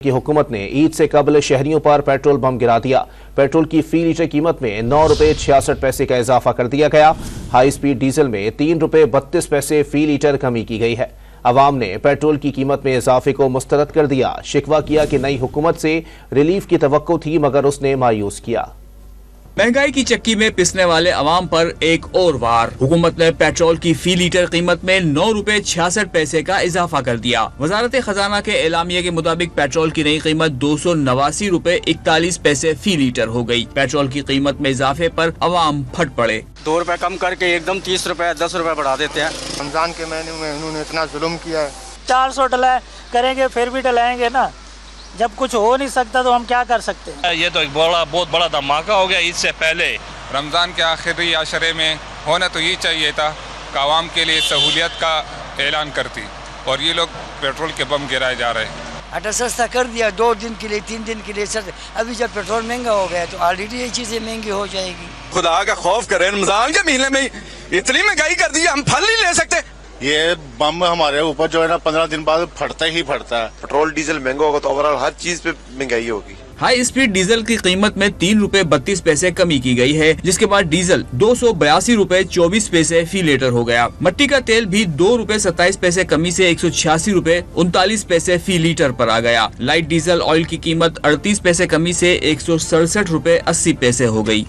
की हुकूमत ने ईद से कबल शहरियों पर पेट्रोल बम गिरा दिया। पेट्रोल की फी लीटर कीमत में 9 रुपए 66 पैसे का इजाफा कर दिया गया। हाई स्पीड डीजल में 3 रुपए 32 पैसे फी लीटर कमी की गई है। अवाम ने पेट्रोल की कीमत में इजाफे को मुस्तरद कर दिया। शिकवा किया कि नई हुकूमत से रिलीफ की तवक्को थी मगर उसने मायूस किया। महंगाई की चक्की में पिसने वाले अवाम पर एक और वार। हुकूमत ने पेट्रोल की फी लीटर कीमत में 9 रुपए 66 पैसे का इजाफा कर दिया। वजारत खजाना के एलामिया के मुताबिक पेट्रोल की नई कीमत 289 रुपए 41 पैसे फी लीटर हो गई। पेट्रोल की कीमत में इजाफे पर अवाम फट पड़े। 2 रुपए कम करके एकदम 30 रुपए 10 रुपए बढ़ा देते हैं। रमजान के महीने में इन्होंने इतना जुल्म किया है। 400 डला करेंगे फिर भी डलाएंगे ना, जब कुछ हो नहीं सकता तो हम क्या कर सकते हैं। ये तो एक बहुत बड़ा धमाका हो गया। इससे पहले रमज़ान के आखिरी आशरे में होना तो ये चाहिए था कि आवाम के लिए सहूलियत का ऐलान करती, और ये लोग पेट्रोल के बम गिराए जा रहे हैं। आटा सस्ता कर दिया 2 दिन के लिए 3 दिन के लिए सर। अभी जब पेट्रोल महंगा हो गया तो ऑलरेडी ये चीजें महंगी हो जाएगी। खुदा का खौफ करें, रमजान के महीने में इतनी महंगाई कर दी, हम फल नहीं ले सकते। ये बम हमारे ऊपर जो है ना 15 दिन बाद फटता ही फटता है। पेट्रोल डीजल महंगा होगा तो ओवरऑल हर चीज पे महंगाई होगी। हाई स्पीड डीजल की कीमत में 3 रुपए 32 पैसे कमी की गई है, जिसके बाद डीजल 282 रुपए 24 पैसे फी लीटर हो गया। मट्टी का तेल भी 2 रुपए 27 पैसे कमी से 186 रुपए 39 पैसे फी लीटर पर आ गया। लाइट डीजल ऑयल की कीमत 38 पैसे कमी से 167 रुपए 80 पैसे हो गई।